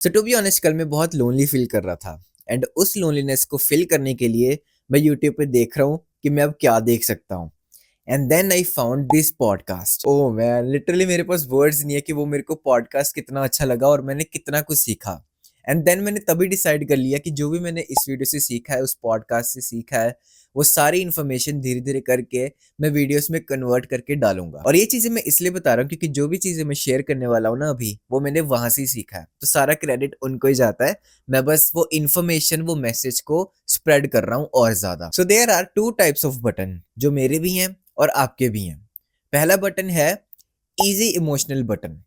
So to be honest कल मैं बहुत लोनली फील कर रहा था एंड उस लोनलीनेस को फिल करने के लिए मैं यूट्यूब पे देख रहा हूँ कि मैं अब क्या देख सकता हूँ। And then I found this podcast. Oh man, literally मेरे पास वर्ड्स नहीं है कि वो मेरे को पॉडकास्ट कितना अच्छा लगा और मैंने कितना कुछ सीखा। एंड देन मैंने तभी डिसाइड कर लिया कि जो भी मैंने इस वीडियो से सीखा है, उस पॉडकास्ट से सीखा है, वो सारी इन्फॉर्मेशन धीरे धीरे करके मैं वीडियोस में कन्वर्ट करके डालूंगा। और ये चीजें मैं इसलिए बता रहा हूँ क्योंकि जो भी चीजें मैं शेयर करने वाला हूँ ना अभी, वो मैंने वहां से ही सीखा है, तो सारा क्रेडिट उनको ही जाता है। मैं बस वो इन्फॉर्मेशन, वो मैसेज को स्प्रेड कर रहा हूँ और ज्यादा। So there are two types of button, जो मेरे भी हैं और आपके भी हैं। पहला बटन है easy emotional button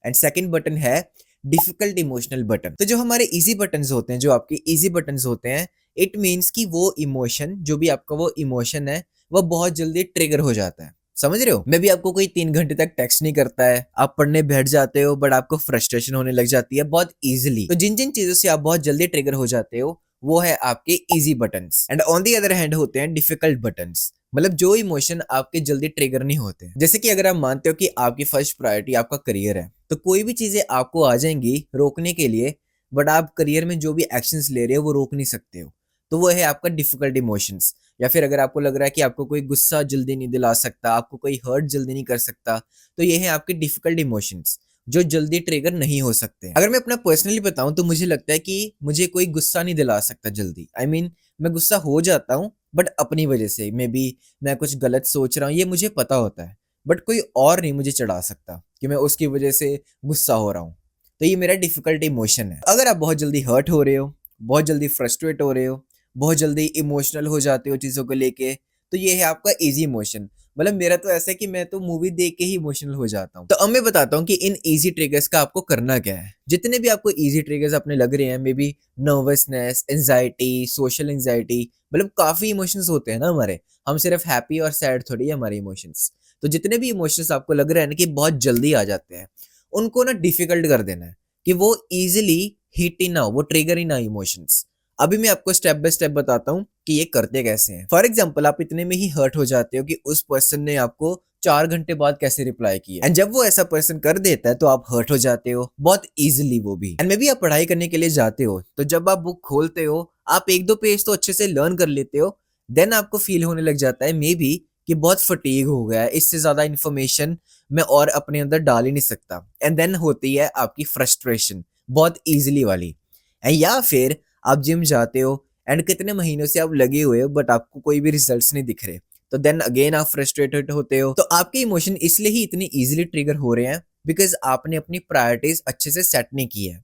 and second button है डिफिकल्ट इमोशनल बटन। तो जो हमारे इजी बटन्स होते हैं, जो आपके इजी बटन्स होते हैं, इट मीन्स कि वो इमोशन, जो भी आपका वो इमोशन है, वो बहुत जल्दी ट्रिगर हो जाता है। समझ रहे हो? मे भी आपको कोई 3 घंटे तक टेक्स्ट नहीं करता है, आप पढ़ने बैठ जाते हो बट आपको फ्रस्ट्रेशन होने लग जाती है बहुत इजीली। तो जिन जिन चीजों से आप बहुत जल्दी ट्रिगर हो जाते हो, वो है आपके easy buttons. And on the other hand होते हैं डिफिकल्ट बटन्स, मतलब जो इमोशन आपके जल्दी ट्रिगर नहीं होते। जैसे कि अगर आप मानते हो कि आपकी फर्स्ट प्रायोरिटी आपका करियर है, तो कोई भी चीजें आपको आ जाएंगी रोकने के लिए, बट आप करियर में जो भी एक्शंस ले रहे हो वो रोक नहीं सकते हो। तो वो है आपका डिफिकल्ट इमोशंस। या फिर अगर आपको लग रहा है कि आपको कोई गुस्सा जल्दी नहीं दिला सकता, आपको कोई हर्ट जल्दी नहीं कर सकता, तो ये है आपके डिफिकल्ट इमोशंस, जो जल्दी ट्रिगर नहीं हो सकते। अगर मैं अपना पर्सनली बताऊं तो मुझे लगता है कि मुझे कोई गुस्सा नहीं दिला सकता जल्दी। आई मीन मैं गुस्सा हो जाता हूँ बट अपनी वजह से, मे बी मैं कुछ गलत सोच रहा हूँ, ये मुझे पता होता है, बट कोई और नहीं मुझे चढ़ा सकता कि मैं उसकी वजह से गुस्सा हो रहा हूँ। तो ये मेरा डिफिकल्ट इमोशन है। अगर आप बहुत जल्दी हर्ट हो रहे हो, बहुत जल्दी फ्रस्ट्रेट हो रहे हो, बहुत जल्दी इमोशनल हो जाते हो चीज़ों को लेके, तो ये है आपका इजी इमोशन। मतलब मेरा तो ऐसा है कि मैं तो मूवी देख के ही इमोशनल हो जाता हूँ। तो अब मैं बताता हूँ कि इन इजी ट्रिगर्स का आपको करना क्या है। जितने भी आपको इजी ट्रिगर्स अपने लग रहे हैं, may be nervousness, anxiety, social anxiety, मतलब काफ़ी इमोशंस होते हैं ना हमारे। हम सिर्फ हैप्पी और सैड थोड़ी है हमारे इमोशंस। तो जितने भी इमोशंस आपको लग रहे हैं ना कि बहुत जल्दी आ जाते हैं, उनको ना डिफिकल्ट कर देना है कि वो इजीली हिट ही ना हो, वो ट्रिगर ही ना इमोशंस। अभी मैं आपको स्टेप बाय स्टेप बताता हूँ कि ये करते कैसे हैं। फॉर एग्जाम्पल, आप इतने में ही हर्ट हो जाते हो कि उस पर्सन ने आपको 4 घंटे बाद कैसे रिप्लाई किया, एंड जब वो ऐसा पर्सन कर देता है तो आप हर्ट हो जाते हो बहुत इजीली, वो भी। एंड मे बी आप पढ़ाई करने के लिए जाते हो, तो जब आप बुक खोलते हो, आप एक दो पेज तो अच्छे से लर्न कर लेते हो, देन आपको फील होने लग जाता है मे बी कि बहुत फटीग हो गया है, इससे ज्यादा इन्फॉर्मेशन मैं और अपने अंदर डाल ही नहीं सकता। एंड देन होती है आपकी फ्रस्ट्रेशन, बहुत इजीली वाली। या फिर आप जिम जाते हो एंड कितने महीनों से आप लगे हुए हो बट आपको कोई भी रिजल्ट्स नहीं दिख रहे, तो देन अगेन आप फ्रस्ट्रेटेड होते हो। तो आपके इमोशन इसलिए ही इतनी इजीली ट्रिगर हो रहे हैं बिकॉज आपने अपनी प्रायोरिटीज अच्छे से सेट नहीं की है।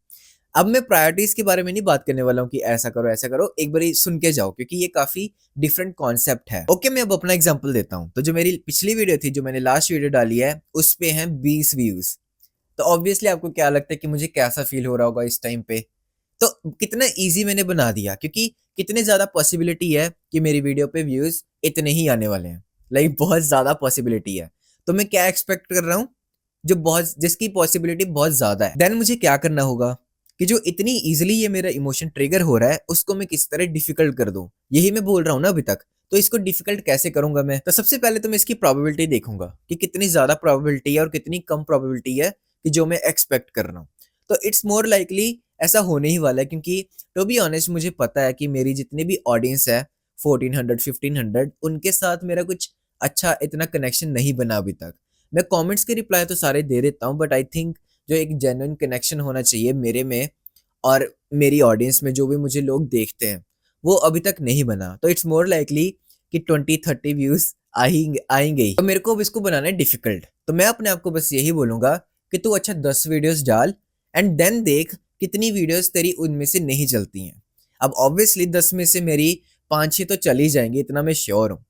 अब मैं प्रायोरिटीज के बारे में नहीं बात करने वाला हूँ कि ऐसा करो ऐसा करो, एक बार सुन के जाओ क्योंकि ये काफी डिफरेंट कॉन्सेप्ट है। ओके, मैं अब अपना एग्जांपल देता हूँ। तो जो मेरी पिछली वीडियो थी, जो मैंने लास्ट वीडियो डाली है, उस पे हैं 20 व्यूज। तो ऑब्वियसली आपको क्या लगता है कि मुझे कैसा फील हो रहा होगा इस टाइम पे? तो कितना इजी मैंने बना दिया, क्योंकि कितने ज्यादा पॉसिबिलिटी है कि मेरी वीडियो पे व्यूज इतने ही आने वाले हैं। लाइक बहुत ज्यादा पॉसिबिलिटी है। तो मैं क्या एक्सपेक्ट कर रहा हूँ, जो बहुत, जिसकी पॉसिबिलिटी बहुत ज्यादा है, देन मुझे क्या करना होगा कि जो इतनी इजीली ये मेरा इमोशन ट्रिगर हो रहा है, उसको मैं किसी तरह डिफिकल्ट कर दूं। यही मैं बोल रहा हूँ ना अभी तक। तो इसको डिफिकल्ट कैसे करूंगा मैं? तो सबसे पहले तो मैं इसकी प्रोबेबिलिटी देखूंगा कि कितनी ज्यादा प्रोबेबिलिटी है और कितनी कम प्रोबेबिलिटी है कि जो मैं एक्सपेक्ट कर रहा हूँ। तो इट्स मोर लाइकली ऐसा होने ही वाला है, क्योंकि टू बी ऑनेस्ट मुझे पता है कि मेरी जितनी भी ऑडियंस है, 1400 1500, उनके साथ मेरा कुछ अच्छा इतना कनेक्शन नहीं बना अभी तक। मैं कमेंट्स के रिप्लाई तो सारे दे देता हूँ, बट आई थिंक जो एक जेन्युइन कनेक्शन होना चाहिए मेरे में और मेरी ऑडियंस में, जो भी मुझे लोग देखते हैं, वो अभी तक नहीं बना। तो इट्स मोर लाइकली कि 20-30 व्यूज आएंगे ही। तो मेरे को अब इसको बनाना है डिफिकल्ट। तो मैं अपने आप को बस यही बोलूंगा कि तू अच्छा 10 वीडियोस डाल एंड देन देख कितनी वीडियोस तेरी उनमें से नहीं चलती हैं। अब ऑब्वियसली 10 में से मेरी 5-6 तो चली जाएंगी, इतना मैं श्योर हूँ।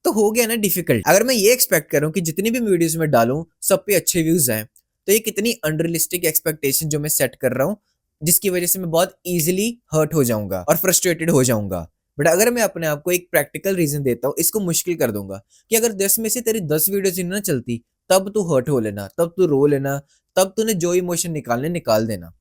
तो हो गया ना डिफिकल्ट। अगर मैं ये एक्सपेक्ट करूं कि जितनी भी वीडियोस में डालूं सब पे अच्छे व्यूज आए, तो ये कितनी अनरियलिस्टिक एक्सपेक्टेशन जो मैं सेट कर रहा हूं, जिसकी वजह से मैं बहुत इजीली हर्ट हो जाऊंगा और फ्रस्ट्रेटेड हो जाऊंगा। बट अगर मैं अपने आप को एक प्रैक्टिकल रीजन देता हूँ, इसको मुश्किल कर दूंगा कि अगर 10 में से तेरी 10 वीडियोस ही ना चलती, तब तू हर्ट हो लेना, तब तू रो लेना, तब तूने जो इमोशन निकालने निकाल देना।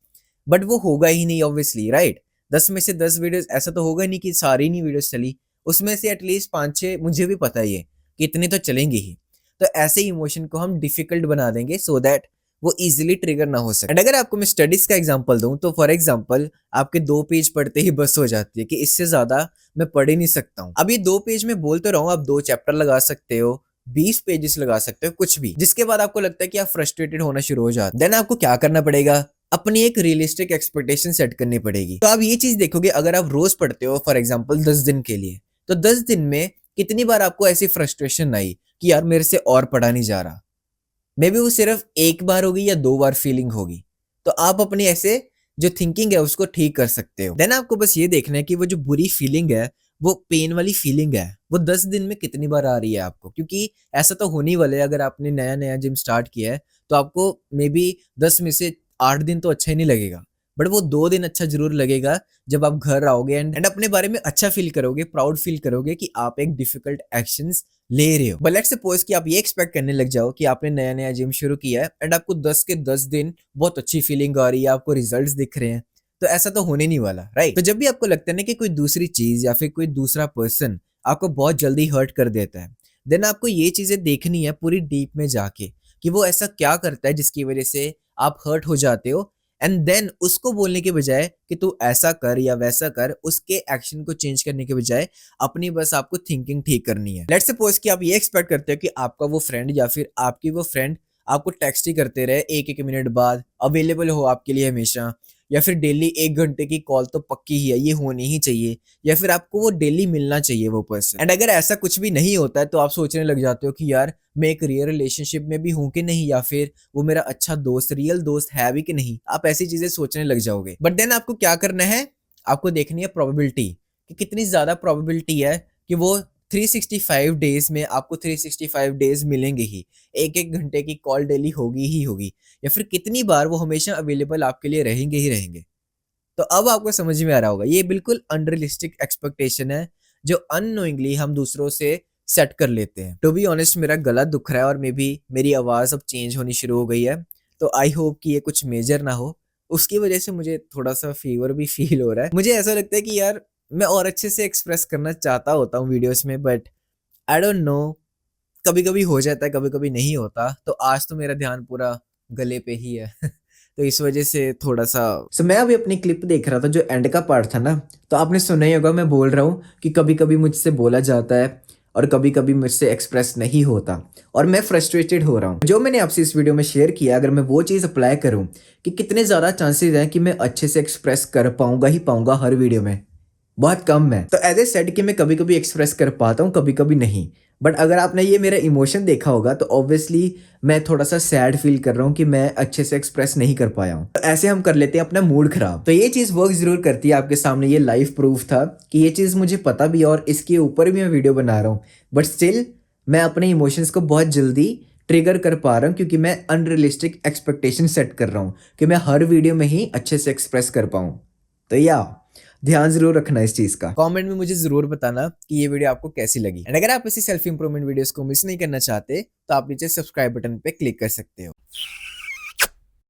बट वो होगा ही नहीं ऑब्वियसली, राइट? 10 में से 10 वीडियोस, ऐसा तो होगा नहीं कि सारी नहीं वीडियोस चली। उसमें से एटलीस्ट 5-6 मुझे भी पता ही है कि इतने तो चलेंगे ही। तो ऐसे इमोशन को हम डिफिकल्ट बना देंगे सो दैट वो इजीली ट्रिगर ना हो सके। एंड अगर आपको मैं स्टडीज का एग्जांपल दूं तो फॉर एग्जांपल आपके 2 पेज पढ़ते ही बस हो जाती है कि इससे ज्यादा मैं पढ़ ही नहीं सकता हूँ। अब ये 2 पेज में बोल तो रहा हूँ, आप 2 चैप्टर लगा सकते हो, 20 पेजेस लगा सकते हो, कुछ भी, जिसके बाद आपको लगता है कि आप फ्रस्ट्रेटेड होना शुरू हो जाते। देन आपको क्या करना पड़ेगा, अपनी एक रियलिस्टिक एक्सपेक्टेशन सेट करनी पड़ेगी। तो आप ये चीज देखोगे, अगर आप रोज पढ़ते हो फॉर एग्जांपल 10 दिन के लिए, तो 10 दिन में कितनी बार आपको ऐसी फ्रस्ट्रेशन आई कि यार मेरे से और पढ़ा नहीं जा रहा। मे बी वो सिर्फ एक बार होगी या 2 बार फीलिंग होगी। तो आप अपनी ऐसे जो थिंकिंग है उसको ठीक कर सकते हो। देन आपको बस ये देखना है कि वो जो बुरी फीलिंग है, वो पेन वाली फीलिंग है, वो 10 दिन में कितनी बार आ रही है आपको। क्योंकि ऐसा तो होने वाला है, अगर आपने नया नया जिम स्टार्ट किया है तो आपको मे बी 10 में से 8 दिन तो अच्छा ही नहीं लगेगा, बट वो 2 दिन अच्छा जरूर लगेगा जब आप घर आओगे एंड अपने बारे में अच्छा फील करोगे, प्राउड फील करोगे कि आप एक डिफिकल्ट एक्शंस ले रहे हो। बट लेट्स सपोज कि आप ये एक्सपेक्ट करने लग जाओ कि आपने नया नया जिम शुरू किया है एंड आपको 10 के 10 दिन बहुत अच्छी फीलिंग आ रही है, आपको रिजल्ट्स दिख रहे हैं, तो ऐसा तो होने नहीं वाला, राइट। तो जब भी आपको लगता है ना कि कोई दूसरी चीज या फिर कोई दूसरा पर्सन आपको बहुत जल्दी हर्ट कर देता है, देन आपको ये चीजें देखनी है पूरी डीप में जाके कि वो ऐसा क्या करता है जिसकी वजह से आप हर्ट हो जाते हो। एंड देन उसको बोलने के बजाय कि तू ऐसा कर या वैसा कर, उसके एक्शन को चेंज करने के बजाय अपनी बस आपको थिंकिंग ठीक करनी है। लेट्स सपोज कि आप ये एक्सपेक्ट करते हो कि आपका वो फ्रेंड या फिर आपकी वो फ्रेंड आपको टेक्स्ट ही करते रहे एक एक मिनट बाद, अवेलेबल हो आपके लिए हमेशा, या फिर डेली 1 घंटे की कॉल तो पक्की ही है, ये होनी ही चाहिए, या फिर आपको वो डेली मिलना चाहिए वो पर्सन। एंड अगर ऐसा कुछ भी नहीं होता है तो आप सोचने लग जाते हो कि यार मैं एक रियल रिलेशनशिप में भी हूँ कि नहीं, या फिर वो मेरा अच्छा दोस्त, रियल दोस्त है भी कि नहीं। आप ऐसी चीजें सोचने लग जाओगे। बट देन आपको क्या करना है, आपको देखनी है प्रोबेबिलिटी कि कितनी ज्यादा प्रोबेबिलिटी है कि वो 365 डेज में आपको 365 डेज मिलेंगे ही, एक एक घंटे की कॉल डेली होगी ही होगी, या फिर कितनी बार वो हमेशा अवेलेबल आपके लिए रहेंगे ही रहेंगे। तो अब आपको समझ में आ रहा होगा, ये बिल्कुल अनरियलिस्टिक एक्सपेक्टेशन है जो अननोइंगली हम दूसरों से सेट कर लेते हैं। टू बी ऑनेस्ट मेरा गला दुख रहा है और मे बी मेरी आवाज़ अब चेंज होनी शुरू हो गई है, तो आई होप कि ये कुछ मेजर ना हो। उसकी वजह से मुझे थोड़ा सा फीवर भी फील हो रहा है। मुझे ऐसा लगता है कि यार मैं और अच्छे से एक्सप्रेस करना चाहता होता हूँ वीडियोस में, बट आई डोंट नो, कभी कभी हो जाता है, कभी कभी नहीं होता। तो आज तो मेरा ध्यान पूरा गले पे ही है तो इस वजह से थोड़ा सा मैं अभी अपनी क्लिप देख रहा था जो एंड का पार्ट था ना, तो आपने सुना ही होगा, मैं बोल रहा हूँ कि कभी कभी मुझसे बोला जाता है और कभी कभी मुझसे एक्सप्रेस नहीं होता और मैं फ्रस्ट्रेटेड हो रहा हूँ। जो मैंने आपसे इस वीडियो में शेयर किया, अगर मैं वो चीज़ अप्लाई करूँ कि कितने ज़्यादा चांसेस हैं कि मैं अच्छे से एक्सप्रेस कर पाऊंगा ही पाऊंगा हर वीडियो में, बहुत कम है। तो एज ए सेड कि मैं कभी कभी एक्सप्रेस कर पाता हूँ, कभी कभी नहीं। बट अगर आपने ये मेरा इमोशन देखा होगा तो ऑब्वियसली मैं थोड़ा सा सैड फील कर रहा हूँ कि मैं अच्छे से एक्सप्रेस नहीं कर पाया हूँ। तो ऐसे हम कर लेते हैं अपना मूड खराब। तो ये चीज़ वर्क जरूर करती है, आपके सामने ये लाइव प्रूफ था कि ये चीज़ मुझे पता भी है और इसके ऊपर भी मैं वीडियो बना रहा हूँ। बट स्टिल मैं अपने इमोशंस को बहुत जल्दी ट्रिगर कर पा रहा हूँ क्योंकि मैं अनरियलिस्टिक एक्सपेक्टेशन सेट कर रहा हूँ कि मैं हर वीडियो में ही अच्छे से एक्सप्रेस कर पाऊँ। तो या ध्यान जरूर रखना इस चीज का। कमेंट में मुझे जरूर बताना कि ये वीडियो आपको कैसी लगी। एंड अगर आप इसी सेल्फ इंप्रूवमेंट वीडियोस को मिस नहीं करना चाहते तो आप नीचे सब्सक्राइब बटन पे क्लिक कर सकते हो।